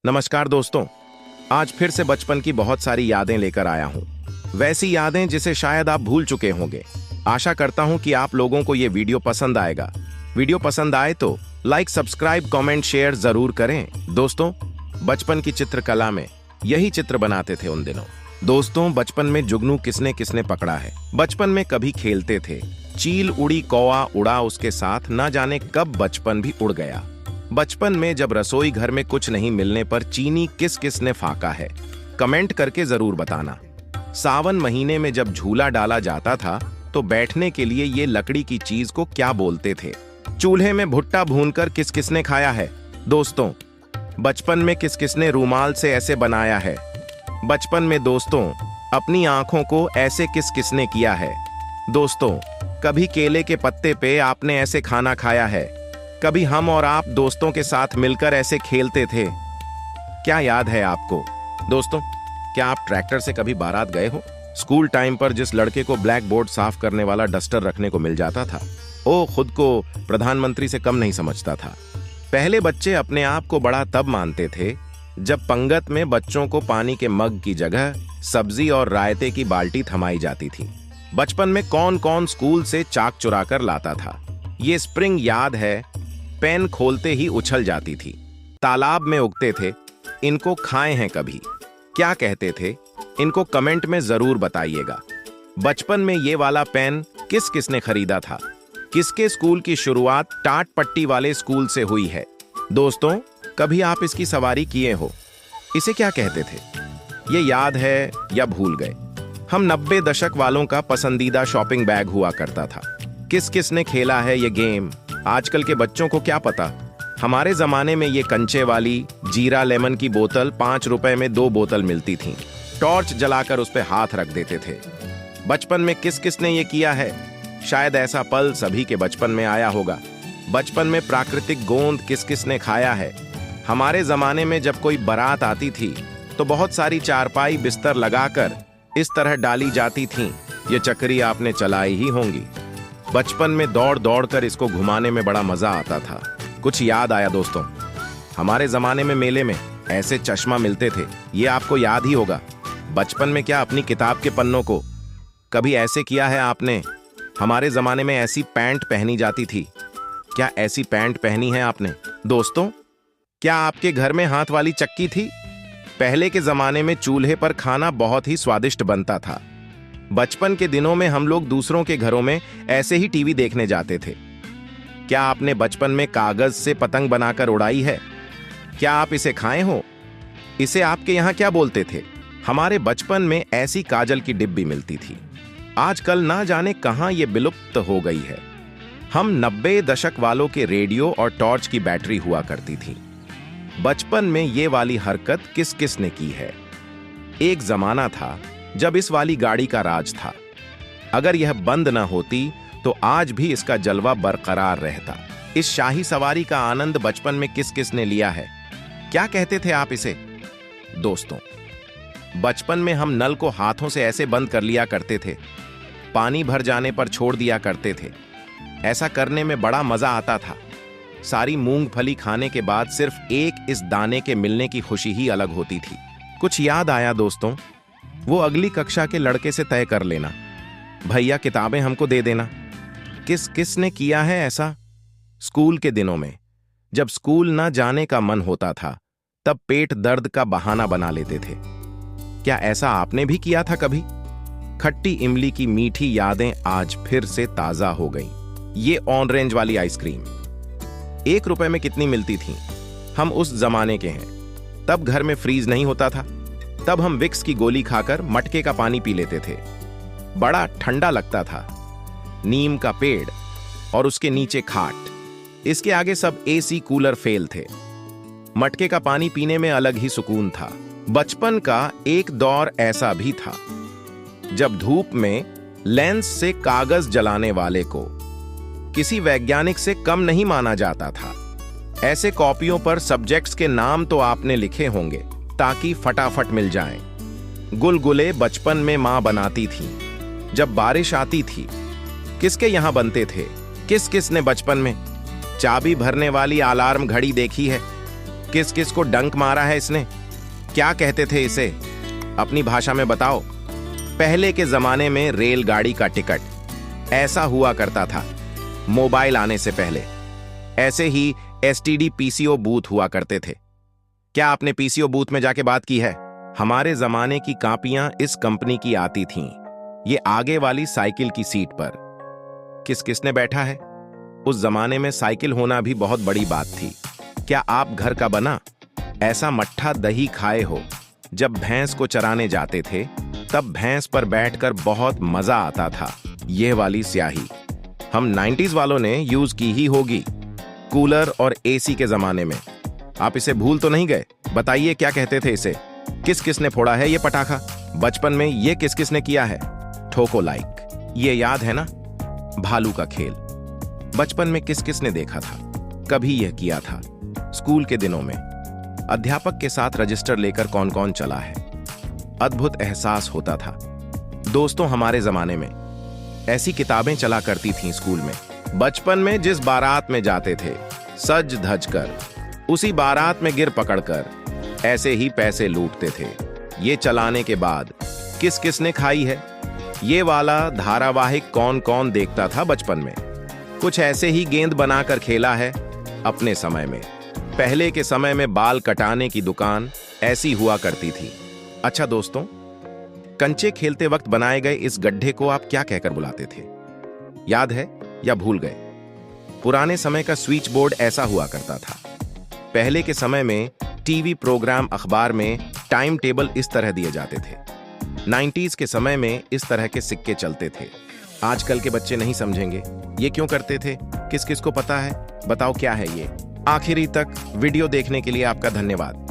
नमस्कार दोस्तों, आज फिर से बचपन की बहुत सारी यादें लेकर आया हूँ। वैसी यादें जिसे शायद आप भूल चुके होंगे। आशा करता हूँ कि आप लोगों को ये वीडियो पसंद आएगा। वीडियो पसंद आए तो लाइक, सब्सक्राइब, कमेंट, शेयर जरूर करें। दोस्तों, बचपन की चित्रकला में यही चित्र बनाते थे उन दिनों। दोस्तों, बचपन में जुगनू किसने किसने पकड़ा है। बचपन में कभी खेलते थे, चील उड़ी, कौवा उड़ा उसके साथ, ना जाने कब बचपन भी उड़ गया। बचपन में जब रसोई घर में कुछ नहीं मिलने पर चीनी किस किस ने फाका है, कमेंट करके जरूर बताना। सावन महीने में जब झूला डाला जाता था तो बैठने के लिए ये लकड़ी की चीज को क्या बोलते थे। चूल्हे में भुट्टा भूनकर किस किसने खाया है। दोस्तों, बचपन में किस किसने रूमाल से ऐसे बनाया है। बचपन में दोस्तों, अपनी आंखों को ऐसे किस किसने किया है। दोस्तों, कभी केले के पत्ते पे आपने ऐसे खाना खाया है। कभी हम और आप दोस्तों के साथ मिलकर ऐसे खेलते थे। क्या याद है आपको? दोस्तों, क्या आप ट्रैक्टर से कभी बारात गए हो? स्कूल टाइम पर जिस लड़के को ब्लैक बोर्ड साफ करने वाला डस्टर रखने को मिल जाता था, वो खुद को प्रधानमंत्री से कम नहीं समझता था। पहले बच्चे अपने आप को बड़ा तब मानते थे जब पंगत में बच्चों को पानी के मग की जगह सब्जी और रायते की बाल्टी थमाई जाती थी। बचपन में कौन कौन स्कूल से चाक चुरा कर लाता था। ये स्प्रिंग याद है, पेन खोलते ही उछल जाती थी। तालाब में उगते थे, इनको खाए हैं कभी? क्या कहते थे, इनको कमेंट में जरूर बताइएगा। बचपन में ये वाला पेन किस किसने खरीदा था? किसके स्कूल की शुरुआत टाट पट्टी वाले स्कूल से हुई है? दोस्तों, कभी आप इसकी सवारी किए हो? इसे क्या कहते थे? ये याद है या भूल गए? हम 90 दशक वालों का पसंदीदा शॉपिंग बैग हुआ करता था। किस किसने खेला है ये गेम? आजकल के बच्चों को क्या पता। हमारे जमाने में ये कंचे वाली जीरा लेमन की बोतल 5 रुपए में 2 बोतल मिलती थी। टॉर्च जलाकर उस पे हाथ रख देते थे। बचपन में किस किसने ये किया है? शायद ऐसा पल सभी के बचपन में आया होगा। बचपन में प्राकृतिक गोंद किस किसने खाया है? हमारे जमाने में जब कोई बारात आती थी तो बहुत सारी चारपाई बिस्तर लगाकर इस तरह डाली जाती थी। ये चक्री आपने चलाई ही होंगी। बचपन में दौड़ दौड़ कर इसको घुमाने में बड़ा मजा आता था। कुछ याद आया दोस्तों, हमारे जमाने में मेले में ऐसे चश्मा मिलते थे, ये आपको याद ही होगा। बचपन में क्या अपनी किताब के पन्नों को कभी ऐसे किया है आपने? हमारे जमाने में ऐसी पैंट पहनी जाती थी। क्या ऐसी पैंट पहनी है आपने? दोस्तों, क्या आपके घर में हाथ वाली चक्की थी? पहले के जमाने में चूल्हे पर खाना बहुत ही स्वादिष्ट बनता था। बचपन के दिनों में हम लोग दूसरों के घरों में ऐसे ही टीवी देखने जाते थे। क्या आपने बचपन में कागज से पतंग बनाकर उड़ाई है? क्या आप इसे खाए हो? इसे आपके यहाँ क्या बोलते थे? हमारे बचपन में ऐसी काजल की डिब्बी मिलती थी। आजकल ना जाने कहां ये विलुप्त हो गई है। हम 90 दशक वालों के रेडियो और टॉर्च की बैटरी हुआ करती थी। बचपन में ये वाली हरकत किस किस ने की है? एक जमाना था जब इस वाली गाड़ी का राज था। अगर यह बंद न होती तो आज भी इसका जलवा बरकरार रहता। इस शाही सवारी का आनंद बचपन में किस किस ने लिया है? क्या कहते थे आप इसे? दोस्तों, बचपन में हम नल को हाथों से ऐसे बंद कर लिया करते थे, पानी भर जाने पर छोड़ दिया करते थे। ऐसा करने में बड़ा मजा आता था। सारी मूंगफली खाने के बाद सिर्फ एक इस दाने के मिलने की खुशी ही अलग होती थी। कुछ याद आया दोस्तों? वो अगली कक्षा के लड़के से तय कर लेना, भैया किताबें हमको दे देना। किस किस ने किया है ऐसा? स्कूल के दिनों में जब स्कूल ना जाने का मन होता था तब पेट दर्द का बहाना बना लेते थे। क्या ऐसा आपने भी किया था कभी? खट्टी इमली की मीठी यादें आज फिर से ताजा हो गईं। ये ऑरेंज वाली आइसक्रीम 1 रुपए में कितनी मिलती थी? हम उस जमाने के हैं। तब घर में फ्रीज नहीं होता था। तब हम विक्स की गोली खाकर मटके का पानी पी लेते थे। बड़ा ठंडा लगता था। नीम का पेड़ और उसके नीचे खाट, इसके आगे सब एसी कूलर फेल थे। मटके का पानी पीने में अलग ही सुकून था। बचपन का एक दौर ऐसा भी था जब धूप में लेंस से कागज जलाने वाले को किसी वैज्ञानिक से कम नहीं माना जाता था। ऐसे कॉपियों पर सब्जेक्ट्स के नाम तो आपने लिखे होंगे ताकि फटाफट मिल जाएं। गुलगुले बचपन में मां बनाती थी। जब बारिश आती थी किसके यहां बनते थे? किस किस ने बचपन में चाबी भरने वाली अलार्म घड़ी देखी है? किस किस को डंक मारा है इसने? क्या कहते थे इसे? अपनी भाषा में बताओ। पहले के जमाने में रेलगाड़ी का टिकट ऐसा हुआ करता था, मोबाइल आने से पहले। ऐसे ही एसटीडी पीसीओ बूथ हुआ करते थे। क्या आपने पीसीओ बूथ में जाके बात की है? हमारे जमाने की कापियां इस कंपनी की आती थीं। ये आगे वाली साइकिल की सीट पर किस किसने बैठा है? उस जमाने में साइकिल होना भी बहुत बड़ी बात थी। क्या आप घर का बना ऐसा मट्ठा दही खाए हो? जब भैंस को चराने जाते थे तब भैंस पर बैठकर बहुत मजा आता था। यह वाली स्याही हम 90s वालों ने यूज की ही होगी, कूलर और एसी के जमाने में। आप इसे भूल तो नहीं गए? बताइए क्या कहते थे इसे? किस किसने फोड़ा है ये पटाखा? बचपन में ये किस किसने किया है? ठोको लाइक। ये याद है ना, भालू का खेल? बचपन में किस किसने देखा था, कभी यह किया था? स्कूल के दिनों में अध्यापक के साथ रजिस्टर लेकर कौन कौन चला है? अद्भुत एहसास होता था। दोस्तों, हमारे जमाने में ऐसी किताबें चला करती थीं स्कूल में। बचपन में जिस बारात में जाते थे सज धज कर, उसी बारात में गिर पकड़कर ऐसे ही पैसे लूटते थे। ये चलाने के बाद किस किसने खाई है? ये वाला धारावाहिक कौन कौन देखता था बचपन में? कुछ ऐसे ही गेंद बनाकर खेला है अपने समय में। पहले के समय में बाल कटाने की दुकान ऐसी हुआ करती थी। अच्छा दोस्तों, कंचे खेलते वक्त बनाए गए इस गड्ढे को आप क्या कहकर बुलाते थे? याद है या भूल गए? पुराने समय का स्विच बोर्ड ऐसा हुआ करता था। पहले के समय में टीवी प्रोग्राम, अखबार में टाइम टेबल इस तरह दिए जाते थे। 90s के समय में इस तरह के सिक्के चलते थे। आजकल के बच्चे नहीं समझेंगे ये क्यों करते थे। किस किस को पता है? बताओ क्या है ये? आखिरी तक वीडियो देखने के लिए आपका धन्यवाद।